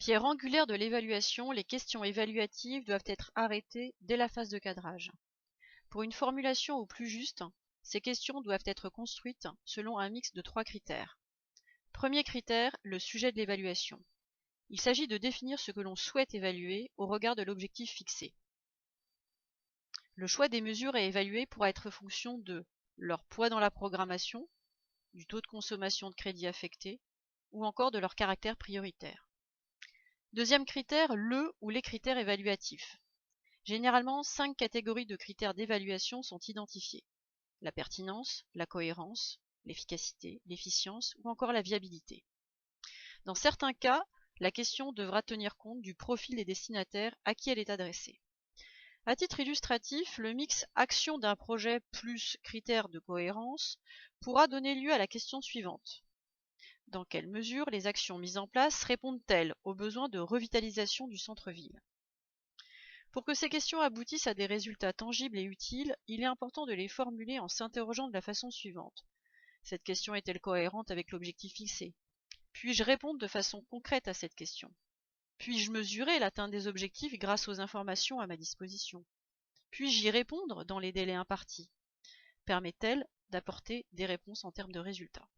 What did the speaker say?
Pierre angulaire de l'évaluation, les questions évaluatives doivent être arrêtées dès la phase de cadrage. Pour une formulation au plus juste, ces questions doivent être construites selon un mix de 3 critères. Premier critère, le sujet de l'évaluation. Il s'agit de définir ce que l'on souhaite évaluer au regard de l'objectif fixé. Le choix des mesures à évaluer pourra être fonction de leur poids dans la programmation, du taux de consommation de crédit affecté, ou encore de leur caractère prioritaire. Deuxième critère, le ou les critères évaluatifs. Généralement, 5 catégories de critères d'évaluation sont identifiées. La pertinence, la cohérence, l'efficacité, l'efficience ou encore la viabilité. Dans certains cas, la question devra tenir compte du profil des destinataires à qui elle est adressée. À titre illustratif, le mix action d'un projet plus critères de cohérence pourra donner lieu à la question suivante. Dans quelle mesure les actions mises en place répondent-elles aux besoins de revitalisation du centre-ville? Pour que ces questions aboutissent à des résultats tangibles et utiles, il est important de les formuler en s'interrogeant de la façon suivante. Cette question est-elle cohérente avec l'objectif fixé? Puis-je répondre de façon concrète à cette question? Puis-je mesurer l'atteinte des objectifs grâce aux informations à ma disposition? Puis-je y répondre dans les délais impartis? Permet-elle d'apporter des réponses en termes de résultats?